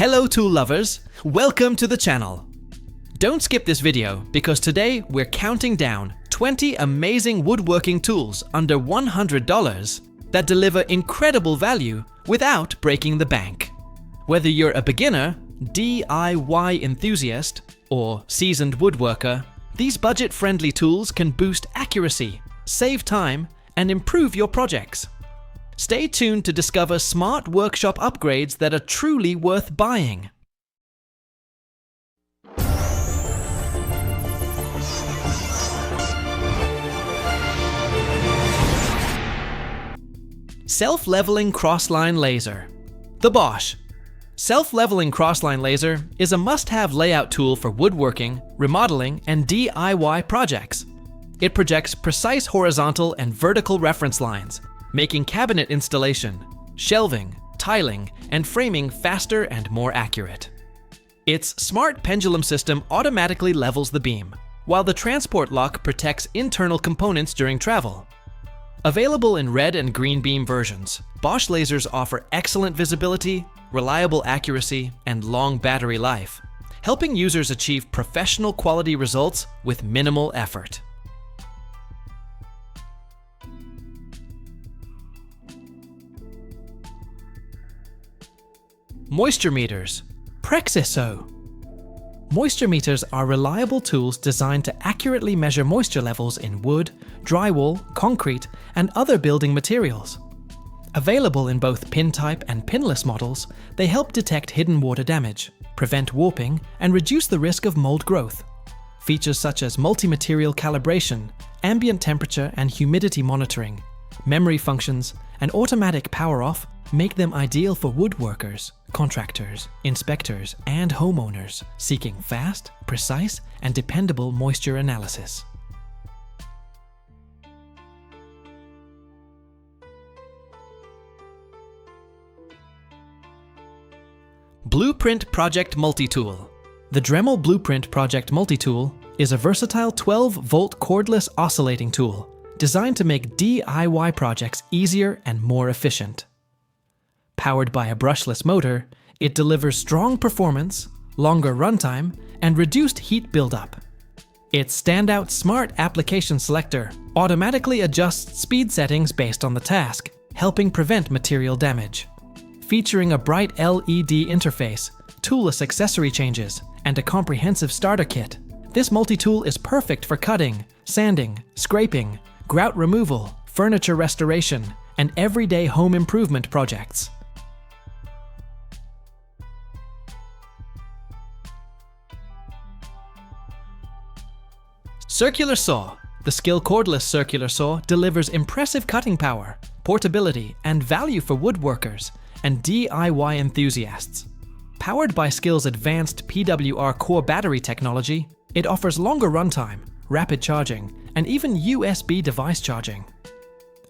Hello tool lovers, welcome to the channel. Don't skip this video because today we're counting down 20 amazing woodworking tools under $100 that deliver incredible value without breaking the bank. Whether you're a beginner, DIY enthusiast, or seasoned woodworker, these budget-friendly tools can boost accuracy, save time, and improve your projects. Stay tuned to discover smart workshop upgrades that are truly worth buying. Self-leveling crossline laser. The Bosch. Self-leveling crossline laser is a must-have layout tool for woodworking, remodeling, and DIY projects. It projects precise horizontal and vertical reference lines, making cabinet installation, shelving, tiling, and framing faster and more accurate. Its smart pendulum system automatically levels the beam, while the transport lock protects internal components during travel. Available in red and green beam versions, Bosch lasers offer excellent visibility, reliable accuracy, and long battery life, helping users achieve professional quality results with minimal effort. Moisture meters. PREXISO. Moisture meters are reliable tools designed to accurately measure moisture levels in wood, drywall, concrete, and other building materials. Available in both pin-type and pinless models, they help detect hidden water damage, prevent warping, and reduce the risk of mold growth. Features such as multi-material calibration, ambient temperature and humidity monitoring, memory functions, and automatic power-off make them ideal for woodworkers, contractors, inspectors, and homeowners seeking fast, precise, and dependable moisture analysis. Blueprint Project Multi-Tool. The Dremel Blueprint Project Multi-Tool is a versatile 12-volt cordless oscillating tool designed to make DIY projects easier and more efficient. Powered by a brushless motor, it delivers strong performance, longer runtime, and reduced heat buildup. Its standout smart application selector automatically adjusts speed settings based on the task, helping prevent material damage. Featuring a bright LED interface, toolless accessory changes, and a comprehensive starter kit, this multi-tool is perfect for cutting, sanding, scraping, grout removal, furniture restoration, and everyday home improvement projects. Circular saw. The SKIL Cordless circular saw delivers impressive cutting power, portability, and value for woodworkers and DIY enthusiasts. Powered by SKIL's advanced PWR core battery technology, it offers longer runtime, rapid charging, and even USB device charging.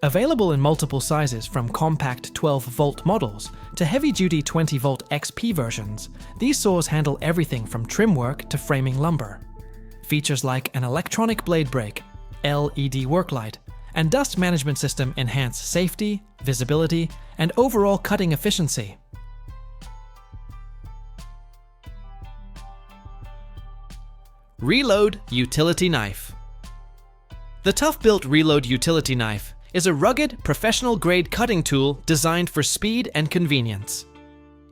Available in multiple sizes from compact 12-volt models to heavy-duty 20-volt XP versions, these saws handle everything from trim work to framing lumber. Features like an electronic blade brake, LED work light, and dust management system enhance safety, visibility, and overall cutting efficiency. Reload Utility Knife. The TOUGHBUILT Reload Utility Knife is a rugged, professional-grade cutting tool designed for speed and convenience.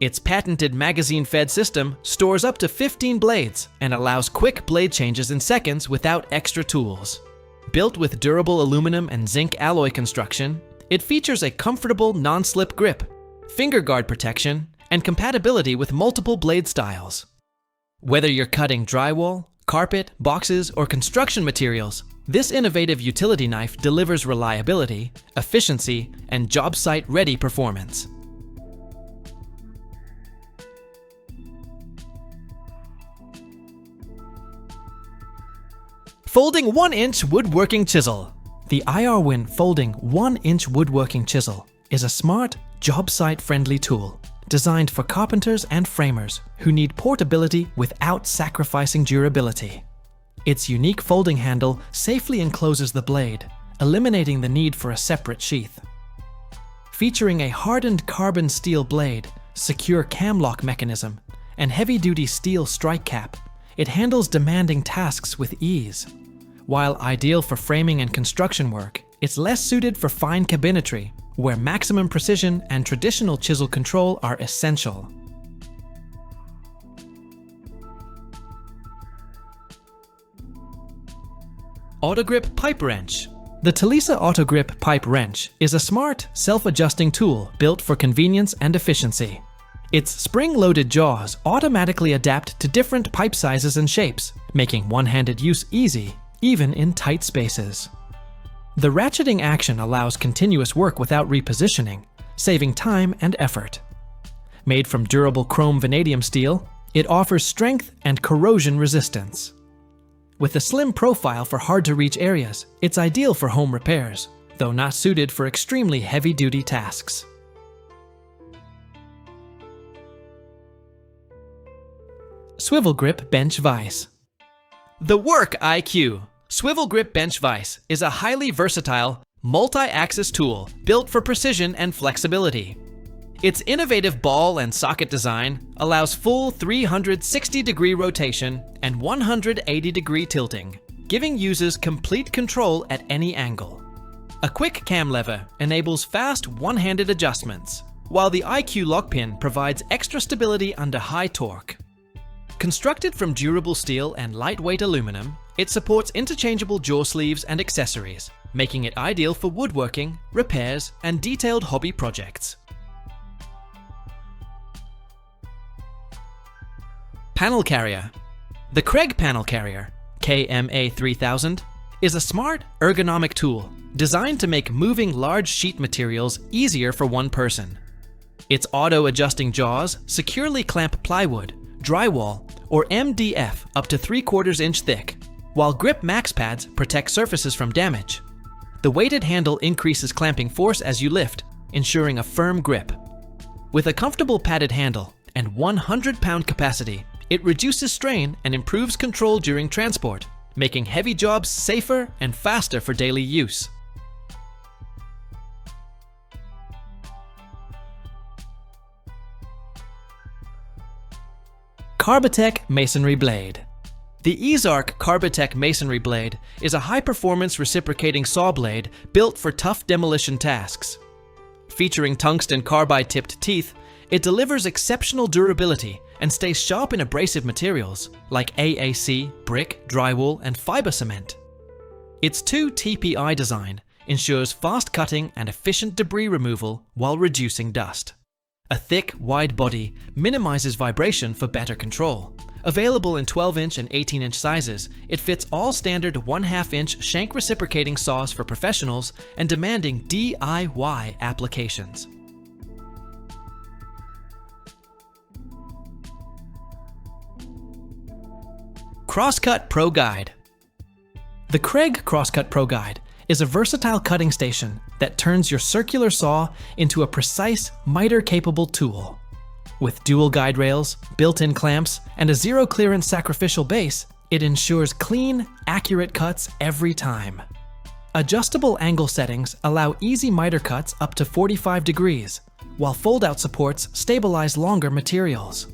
Its patented magazine-fed system stores up to 15 blades and allows quick blade changes in seconds without extra tools. Built with durable aluminum and zinc alloy construction, it features a comfortable non-slip grip, finger guard protection, and compatibility with multiple blade styles. Whether you're cutting drywall, carpet, boxes, or construction materials, this innovative utility knife delivers reliability, efficiency, and job site-ready performance. Folding 1-inch woodworking chisel. The IRWIN folding 1-inch woodworking chisel is a smart, job site-friendly tool designed for carpenters and framers who need portability without sacrificing durability. Its unique folding handle safely encloses the blade, eliminating the need for a separate sheath. Featuring a hardened carbon steel blade, secure cam lock mechanism, and heavy-duty steel strike cap, it handles demanding tasks with ease. While ideal for framing and construction work, it's less suited for fine cabinetry, where maximum precision and traditional chisel control are essential. Autogrip Pipe Wrench. The TOLESA Autogrip Pipe Wrench is a smart, self-adjusting tool built for convenience and efficiency. Its spring-loaded jaws automatically adapt to different pipe sizes and shapes, making one-handed use easy, even in tight spaces. The ratcheting action allows continuous work without repositioning, saving time and effort. Made from durable chrome vanadium steel, it offers strength and corrosion resistance. With a slim profile for hard-to-reach areas, it's ideal for home repairs, though not suited for extremely heavy-duty tasks. Swivelgrip Bench Vise. The Work IQ Swivelgrip Bench Vise is a highly versatile, multi-axis tool built for precision and flexibility. Its innovative ball and socket design allows full 360-degree rotation and 180-degree tilting, giving users complete control at any angle. A quick cam lever enables fast one-handed adjustments, while the IQ lock pin provides extra stability under high torque. Constructed from durable steel and lightweight aluminum, it supports interchangeable jaw sleeves and accessories, making it ideal for woodworking, repairs, and detailed hobby projects. Panel Carrier. The Kreg Panel Carrier, KMA 3000, is a smart, ergonomic tool designed to make moving large sheet materials easier for one person. Its auto-adjusting jaws securely clamp plywood, drywall, or MDF up to 3/4 inch thick, while Grip Max pads protect surfaces from damage. The weighted handle increases clamping force as you lift, ensuring a firm grip. With a comfortable padded handle and 100-pound capacity, it reduces strain and improves control during transport, making heavy jobs safer and faster for daily use. Carbitech Masonry Blade. The EZARC Carbitech Masonry Blade is a high-performance reciprocating saw blade built for tough demolition tasks. Featuring tungsten carbide-tipped teeth, it delivers exceptional durability and stays sharp in abrasive materials like AAC, brick, drywall, and fiber cement. Its 2 TPI design ensures fast cutting and efficient debris removal while reducing dust. A thick, wide body minimizes vibration for better control. Available in 12-inch and 18-inch sizes, it fits all standard 1/2-inch shank reciprocating saws for professionals and demanding DIY applications. Crosscut Pro Guide. The Kreg Crosscut Pro Guide is a versatile cutting station that turns your circular saw into a precise, miter-capable tool. With dual guide rails, built-in clamps, and a zero-clearance sacrificial base, it ensures clean, accurate cuts every time. Adjustable angle settings allow easy miter cuts up to 45 degrees, while fold-out supports stabilize longer materials.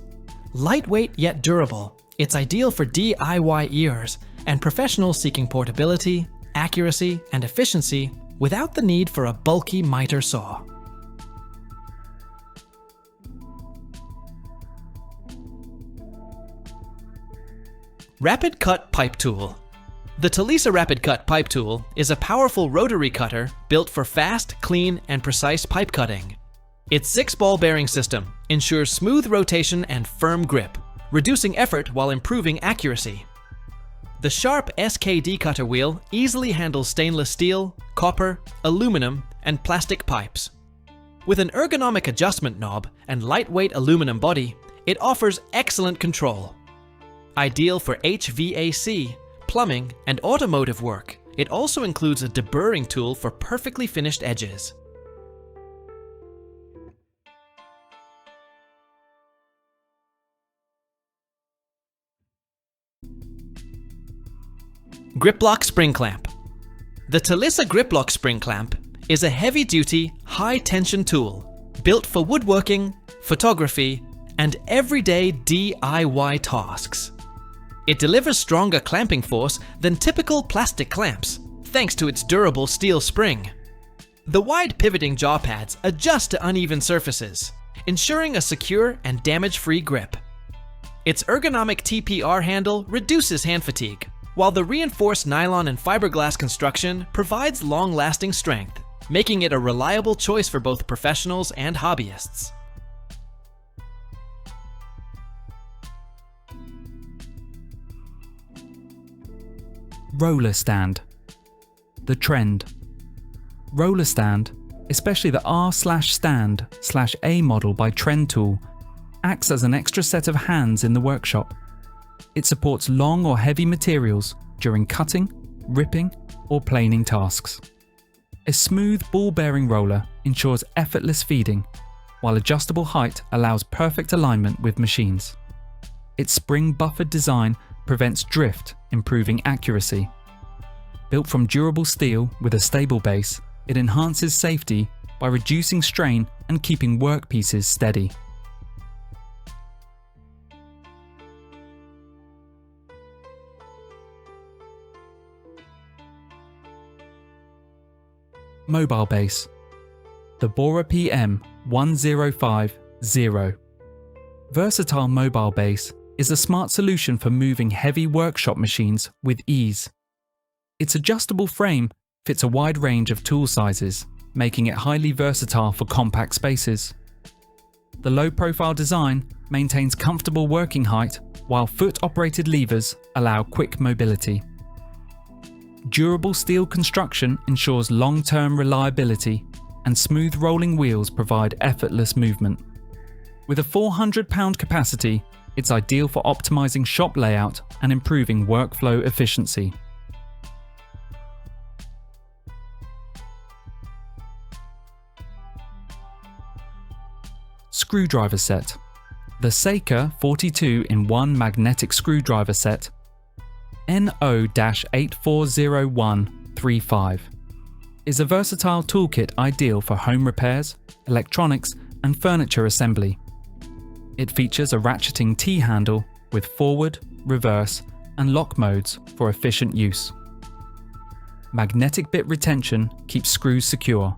Lightweight yet durable, it's ideal for DIY ears and professionals seeking portability, accuracy, and efficiency without the need for a bulky miter saw. Rapidcut Pipe Tool. The TOLESA Rapidcut Pipe Tool is a powerful rotary cutter built for fast, clean, and precise pipe cutting. Its 6-ball bearing system ensures smooth rotation and firm grip, reducing effort while improving accuracy. The sharp SKD cutter wheel easily handles stainless steel, copper, aluminum, and plastic pipes. With an ergonomic adjustment knob and lightweight aluminum body, it offers excellent control. Ideal for HVAC, plumbing, and automotive work, it also includes a deburring tool for perfectly finished edges. Griplock Spring Clamp. The TOLESA Griplock Spring Clamp is a heavy-duty, high-tension tool built for woodworking, photography, and everyday DIY tasks. It delivers stronger clamping force than typical plastic clamps, thanks to its durable steel spring. The wide pivoting jaw pads adjust to uneven surfaces, ensuring a secure and damage-free grip. Its ergonomic TPR handle reduces hand fatigue, while the reinforced nylon and fiberglass construction provides long-lasting strength, making it a reliable choice for both professionals and hobbyists. Roller stand. The trend. Roller stand, especially the R/stand/A model by Trend Tool, acts as an extra set of hands in the workshop. It supports long or heavy materials during cutting, ripping, or planing tasks. A smooth ball-bearing roller ensures effortless feeding, while adjustable height allows perfect alignment with machines. Its spring-buffered design prevents drift, improving accuracy. Built from durable steel with a stable base, it enhances safety by reducing strain and keeping workpieces steady. Mobile base. The BORA PM 1050. Versatile mobile base is a smart solution for moving heavy workshop machines with ease. Its adjustable frame fits a wide range of tool sizes, making it highly versatile for compact spaces. The low-profile design maintains comfortable working height, while foot-operated levers allow quick mobility. Durable steel construction ensures long-term reliability, and smooth rolling wheels provide effortless movement. With a 400-pound capacity, it's ideal for optimizing shop layout and improving workflow efficiency. Screwdriver set. The Seika 42-in-1 magnetic screwdriver set NO-840135 is a versatile toolkit ideal for home repairs, electronics, and furniture assembly. It features a ratcheting T-handle with forward, reverse, and lock modes for efficient use. Magnetic bit retention keeps screws secure,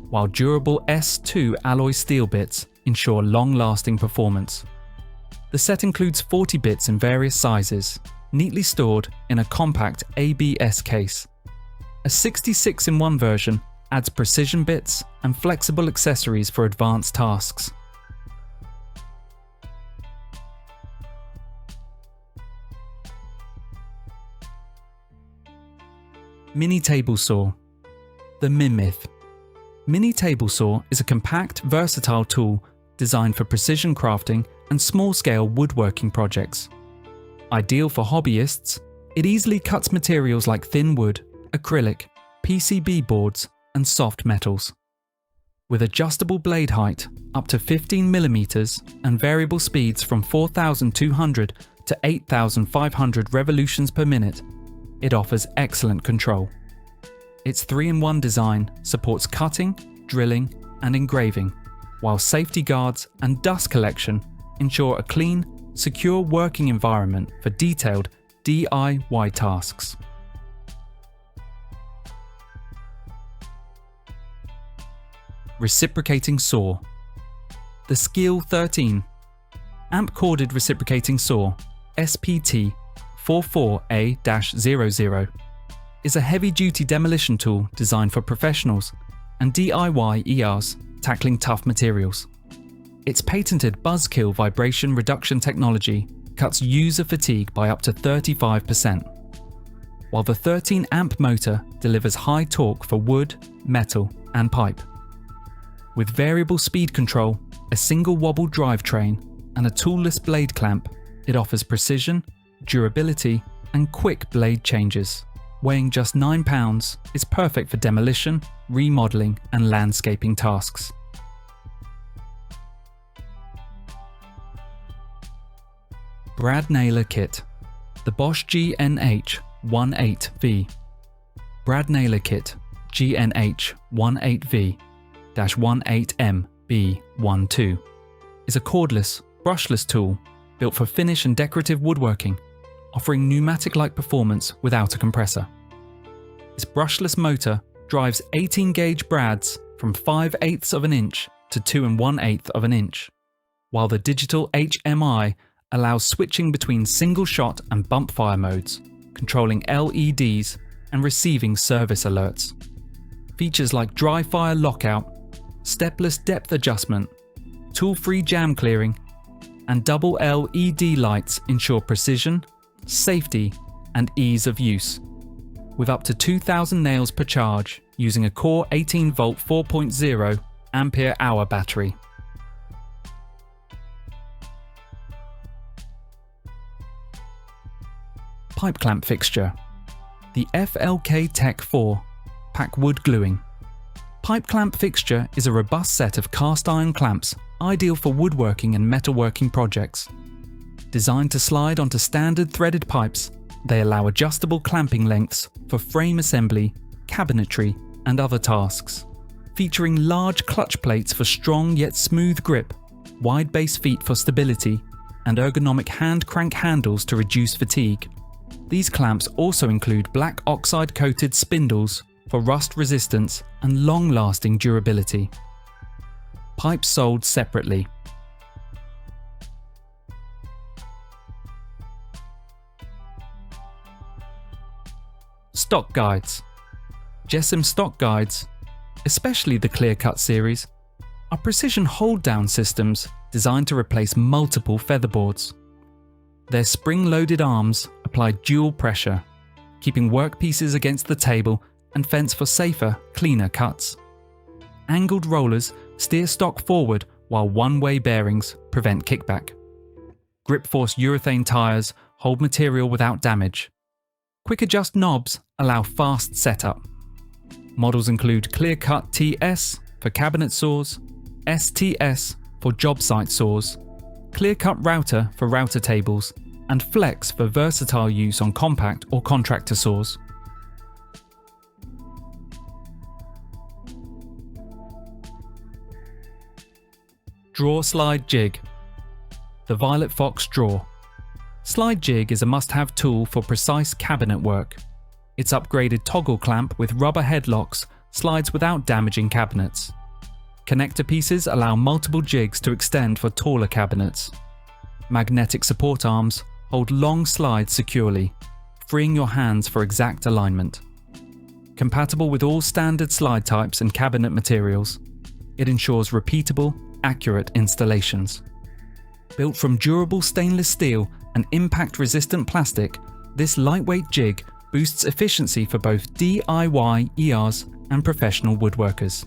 while durable S2 alloy steel bits ensure long-lasting performance. The set includes 40 bits in various sizes, neatly stored in a compact ABS case. A 66-in-1 version adds precision bits and flexible accessories for advanced tasks. Mini table saw. The MIMYTH. Mini table saw is a compact, versatile tool designed for precision crafting and small-scale woodworking projects. Ideal for hobbyists, it easily cuts materials like thin wood, acrylic, PCB boards, and soft metals. With adjustable blade height up to 15 mm and variable speeds from 4,200 to 8,500 revolutions per minute, it offers excellent control. Its 3-in-1 design supports cutting, drilling, and engraving, while safety guards and dust collection ensure a clean, secure working environment for detailed DIY tasks. Reciprocating saw. The SKIL 13 amp-corded reciprocating saw SPT 44A-00 is a heavy-duty demolition tool designed for professionals and DIY ERs tackling tough materials. Its patented buzzkill vibration reduction technology cuts user fatigue by up to 35%, while the 13-amp motor delivers high torque for wood, metal, and pipe. With variable speed control, a single wobble drivetrain, and a toolless blade clamp, it offers precision, durability, and quick blade changes. Weighing just 9 pounds, it's perfect for demolition, remodeling, and landscaping tasks. Brad Naylor Kit. The Bosch GNH-18V. Brad Naylor Kit GNH-18V-18MB12 is a cordless, brushless tool built for finish and decorative woodworking, offering pneumatic-like performance without a compressor. Its brushless motor drives 18-gauge brads from 5/8 of an inch to 2 1/8 of an inch, while the digital HMI allows switching between single-shot and bump-fire modes, controlling LEDs and receiving service alerts. Features like dry-fire lockout, stepless depth adjustment, tool-free jam clearing, and double LED lights ensure precision, safety, and ease of use, with up to 2,000 nails per charge using a Core 18V 4.0 ampere-hour battery. Pipe clamp fixture. The FLK Tech 4 Pack Wood Gluing. Pipe clamp fixture is a robust set of cast iron clamps ideal for woodworking and metalworking projects. Designed to slide onto standard threaded pipes, they allow adjustable clamping lengths for frame assembly, cabinetry, and other tasks. Featuring large clutch plates for strong yet smooth grip, wide base feet for stability, and ergonomic hand crank handles to reduce fatigue. These clamps also include black oxide coated spindles for rust resistance and long-lasting durability. Pipes sold separately. Stock guides. JessEm stock guides, especially the Clear Cut series, are precision hold-down systems designed to replace multiple featherboards. Their spring-loaded arms apply dual pressure, keeping workpieces against the table and fence for safer, cleaner cuts. Angled rollers steer stock forward while one-way bearings prevent kickback. Grip-force urethane tyres hold material without damage. Quick adjust knobs allow fast setup. Models include Clear Cut TS for cabinet saws, STS for job site saws, Clear Cut Router for router tables, and Flex for versatile use on compact or contractor saws. Drawer Slide Jig. The Violet Fox Drawer. Slide Jig is a must-have tool for precise cabinet work. Its upgraded toggle clamp with rubber headlocks slides without damaging cabinets. Connector pieces allow multiple jigs to extend for taller cabinets. Magnetic support arms hold long slides securely, freeing your hands for exact alignment. Compatible with all standard slide types and cabinet materials, it ensures repeatable, accurate installations. Built from durable stainless steel and impact-resistant plastic, this lightweight jig boosts efficiency for both DIY ERs and professional woodworkers.